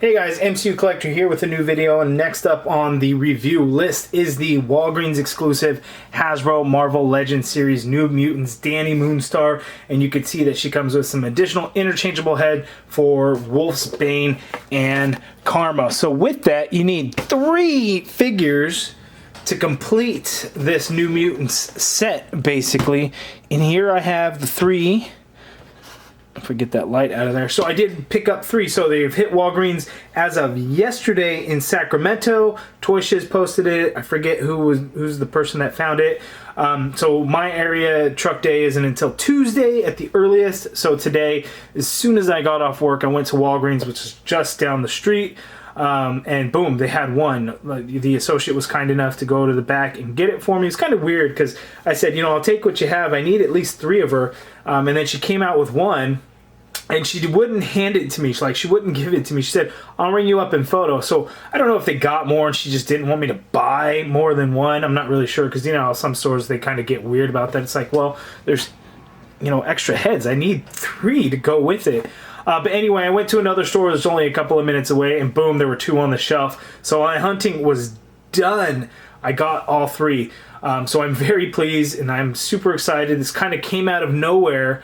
Hey guys, MCU Collector here with a new video, and next up on the review list is the Walgreens Exclusive Hasbro Marvel Legends Series New Mutants DANI MOONSTAR, and you can see that she comes with some additional interchangeable head for Wolfsbane and Karma. So with that, you need 3 figures to complete this New Mutants set, basically. And here I have the 3. If we get that light out of there. So I did pick up 3. So they've hit Walgreens as of yesterday in Sacramento. Toy Shiz posted it. I forget who's the person that found it. So my area truck day isn't until Tuesday at the earliest. So today, as soon as I got off work, I went to Walgreens, which is just down the street. And boom, they had one. The associate was kind enough to go to the back and get it for me. It's kind of weird because I said, you know, I'll take what you have. I need at least 3 of her. And then she came out with one. And she wouldn't hand it to me. She wouldn't give it to me. She said, I'll ring you up in photo. So I don't know if they got more and she just didn't want me to buy more than one. I'm not really sure because, you know, some stores, they kind of get weird about that. It's like, well, there's, you know, extra heads. I need 3 to go with it. But anyway, I went to another store that's only a couple of minutes away, and boom, there were 2 on the shelf. So my hunting was done. I got all 3. So I'm very pleased and I'm super excited. This kind of came out of nowhere.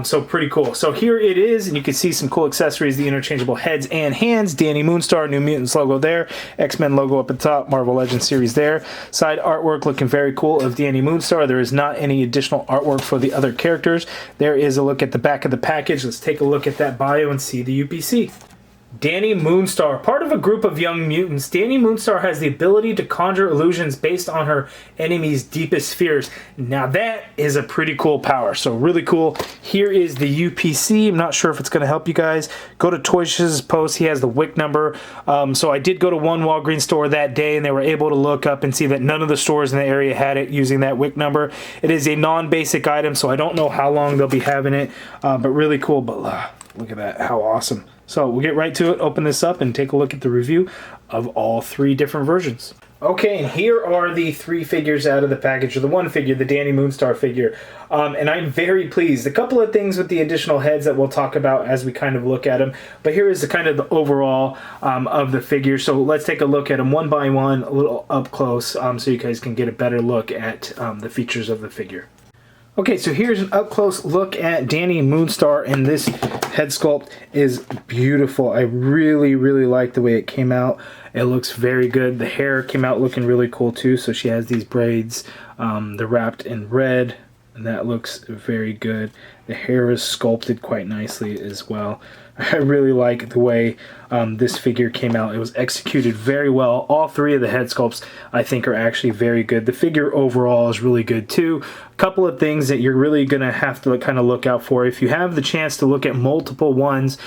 So pretty cool. So here it is, and you can see some cool accessories, the interchangeable heads and hands, DANI MOONSTAR, New Mutants logo there, Xmen logo up at the top, Marvel Legends series there. Side artwork looking very cool of DANI MOONSTAR. There is not any additional artwork for the other characters. There is a look at the back of the package. Let's take a look at that bio and see the UPC. DANI MOONSTAR. Part of a group of young mutants, DANI MOONSTAR has the ability to conjure illusions based on her enemy's deepest fears. Now that is a pretty cool power, so really cool. Here is the UPC. I'm not sure if it's going to help you guys. Go to Toy Shiz's post. He has the WIC number. So I did go to one Walgreens store that day, and they were able to look up and see that none of the stores in the area had it using that WIC number. It is a non-basic item, so I don't know how long they'll be having it, but really cool. But look at that, how awesome. So we'll get right to it, open this up, and take a look at the review of all 3 different versions. Okay, and here are the 3 figures out of the package, or the 1 figure, the DANI MOONSTAR figure. And I'm very pleased. A couple of things with the additional heads that we'll talk about as we kind of look at them. But here is the kind of the overall of the figure. So let's take a look at them one by one, a little up close, so you guys can get a better look at the features of the figure. Okay, so here's an up-close look at DANI MOONSTAR, and this head sculpt is beautiful. I really, really like the way it came out. It looks very good. The hair came out looking really cool too, so she has these braids. They're wrapped in red, and that looks very good. The hair is sculpted quite nicely as well. I really like the way this figure came out. It was executed very well. All 3 of the head sculpts, I think, are actually very good. The figure overall is really good too. A couple of things that you're really going to have to kind of look out for. If you have the chance to look at multiple ones,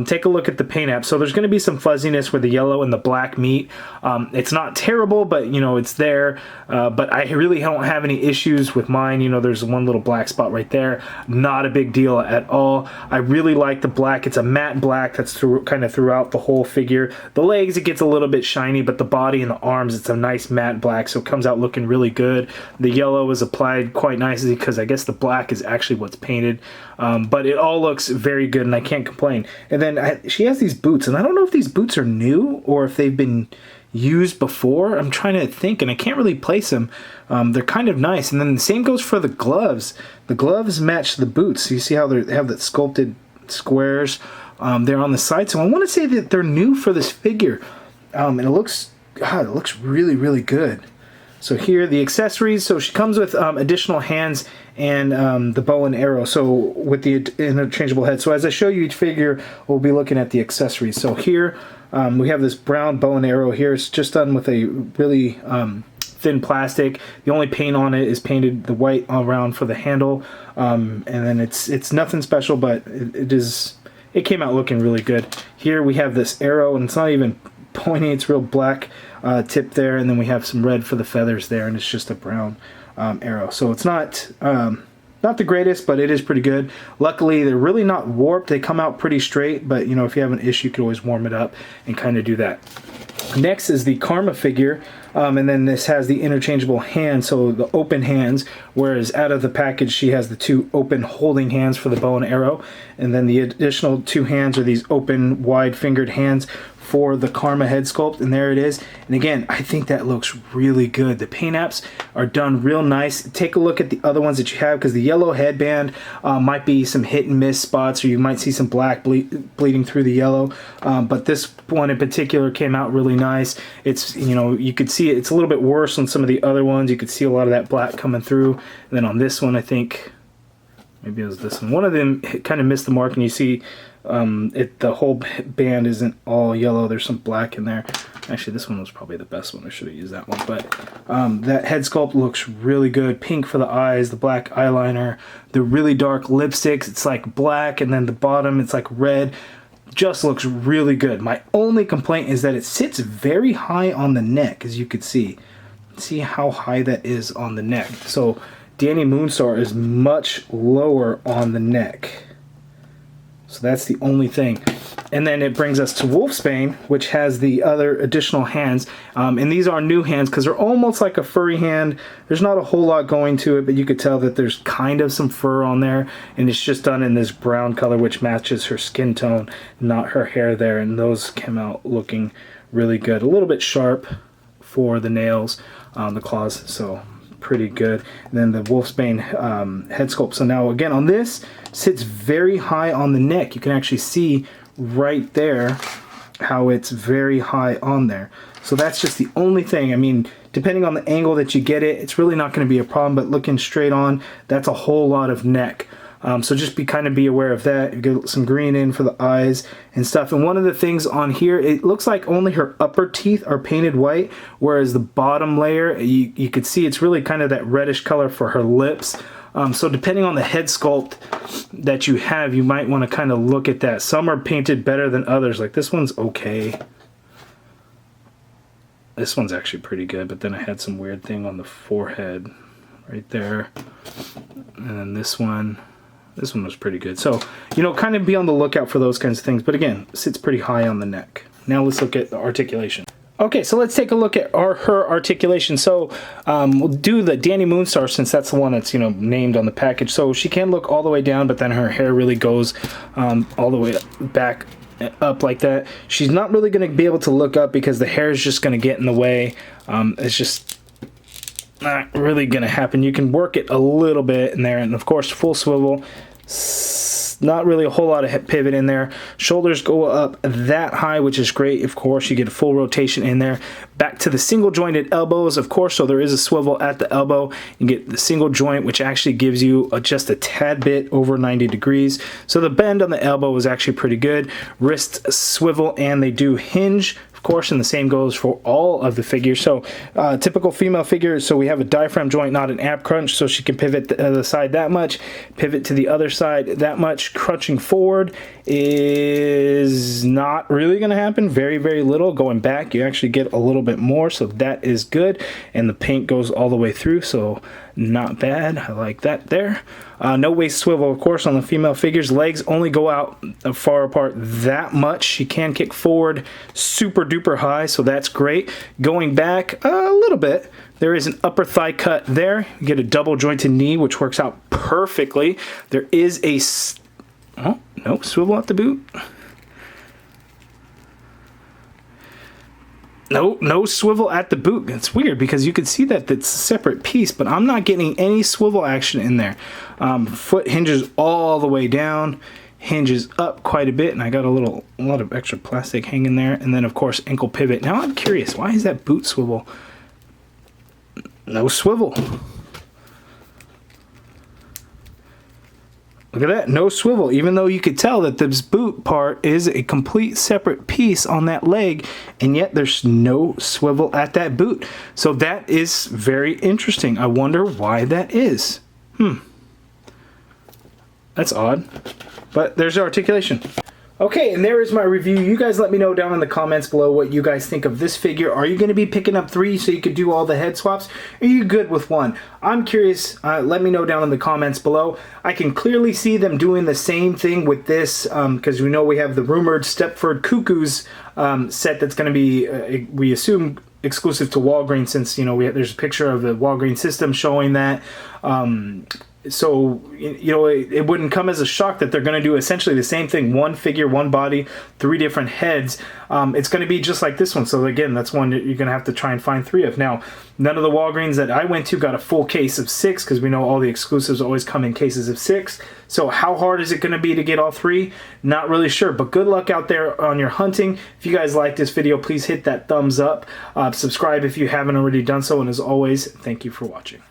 take a look at the paint app. So there's going to be some fuzziness where the yellow and the black meet. It's not terrible, but you know, it's there. But I really don't have any issues with mine. You know, there's one little black spot right there. Not a big deal at all. I really like the black. It's a matte black that's kind of throughout the whole figure. The legs, it gets a little bit shiny, but the body and the arms, it's a nice matte black, so it comes out looking really good. The yellow is applied quite nicely because I guess the black is actually what's painted. But it all looks very good, and I can't complain. And then she has these boots, and I don't know if these boots are new or if they've been used before. I'm trying to think, and I can't really place them. They're kind of nice. And then the same goes for the gloves. The gloves match the boots. So you see how they have that sculpted squares there on the side. So I want to say that they're new for this figure. And it looks, God, it looks really, really good. So here, the accessories. So she comes with additional hands and the bow and arrow. So with the interchangeable head. So as I show you each figure, we'll be looking at the accessories. So here, we have this brown bow and arrow here. It's just done with a really thin plastic. The only paint on it is painted the white around for the handle. And then it's nothing special, but it came out looking really good. Here we have this arrow, and it's not even pointy. It's real black tip there, and then we have some red for the feathers there, and it's just a brown arrow. So it's not the greatest, but it is pretty good. Luckily, they're really not warped. They come out pretty straight, but you know, if you have an issue, you can always warm it up and kind of do that. Next is the Karma figure, and then this has the interchangeable hands, so the open hands, whereas out of the package she has the 2 open holding hands for the bow and arrow, and then the additional 2 hands are these open wide fingered hands for the Karma head sculpt, and there it is. And again, I think that looks really good. The paint apps are done real nice. Take a look at the other ones that you have, because the yellow headband might be some hit and miss spots, or you might see some black bleeding through the yellow, but this one in particular came out really nice. It's, you know, you could see it, it's a little bit worse on some of the other ones. You could see a lot of that black coming through. And then on this one, I think maybe it was this one, of them kind of missed the mark, and you see the whole band isn't all yellow. There's some black in there. Actually, this one was probably the best one. I should have used that one. But that head sculpt looks really good. Pink for the eyes, the black eyeliner, the really dark lipsticks. It's like black, and then the bottom, it's like red. Just looks really good. My only complaint is that it sits very high on the neck, as you could see. See how high that is on the neck. So Dani Moonstar is much lower on the neck. So that's the only thing. And then it brings us to Wolfsbane, which has the other additional hands. And these are new hands because they're almost like a furry hand. There's not a whole lot going to it, but you could tell that there's kind of some fur on there. And it's just done in this brown color, which matches her skin tone, not her hair there. And those came out looking really good. A little bit sharp for the nails, the claws. So pretty good. And then the Wolfsbane head sculpt. So now again on this, sits very high on the neck. You can actually see right there how it's very high on there. So that's just the only thing. I mean, depending on the angle that you get it, it's really not going to be a problem, but looking straight on, that's a whole lot of neck. So just be aware of that. You get some green in for the eyes and stuff. And one of the things on here, it looks like only her upper teeth are painted white, whereas the bottom layer, you could see it's really kind of that reddish color for her lips. So depending on the head sculpt that you have, you might want to kind of look at that. Some are painted better than others. Like this one's okay. This one's actually pretty good, but then I had some weird thing on the forehead right there. And then this one was pretty good. So, you know, kind of be on the lookout for those kinds of things. But again, it sits pretty high on the neck. Now let's look at the articulation. Okay, so let's take a look at her articulation. So we'll do the Dani Moonstar, since that's the one that's, you know, named on the package. So she can look all the way down, but then her hair really goes all the way back up like that. She's not really going to be able to look up because the hair is just going to get in the way. It's just not really going to happen. You can work it a little bit in there, and of course full swivel. Not really a whole lot of pivot in there. Shoulders go up that high, which is great. Of course, you get a full rotation in there. Back to the single jointed elbows, of course, so there is a swivel at the elbow. You get the single joint, which actually gives you just a tad bit over 90 degrees. So the bend on the elbow is actually pretty good. Wrist swivel, and they do hinge. Of course, and the same goes for all of the figures. So typical female figure, so we have a diaphragm joint, not an ab crunch, so she can pivot to the side that much, pivot to the other side that much. Crunching forward is not really going to happen. Very, very little. Going back, you actually get a little bit more, so that is good. And the paint goes all the way through, so not bad. I like that there. No waist swivel, of course, on the female figures. Legs only go out far apart that much. She can kick forward super duper high, so that's great. Going back a little bit, there is an upper thigh cut there. You get a double jointed knee, which works out perfectly. There is a no swivel at the boot. No swivel at the boot. It's weird because you can see that it's a separate piece, but I'm not getting any swivel action in there. Foot hinges all the way down, hinges up quite a bit, and I got a lot of extra plastic hanging there. And then of course ankle pivot. Now I'm curious, why is that boot swivel? No swivel. Look at that, no swivel, even though you could tell that this boot part is a complete separate piece on that leg, and yet there's no swivel at that boot. So that is very interesting. I wonder why that is. That's odd, but there's the articulation. Okay, and there is my review. You guys let me know down in the comments below what you guys think of this figure. Are you going to be picking up 3 so you could do all the head swaps? Are you good with 1? I'm curious. Let me know down in the comments below. I can clearly see them doing the same thing with this because we know we have the rumored Stepford Cuckoos set that's going to be, we assume, exclusive to Walgreens, since, you know, there's a picture of the Walgreens system showing that. So, you know, it wouldn't come as a shock that they're going to do essentially the same thing. One figure, one body, 3 different heads. It's going to be just like this one. So again, that's one that you're going to have to try and find 3 of. Now, none of the Walgreens that I went to got a full case of 6, because we know all the exclusives always come in cases of 6. So how hard is it going to be to get all 3? Not really sure, but good luck out there on your hunting. If you guys like this video, please hit that thumbs up. Subscribe if you haven't already done so. And as always, thank you for watching.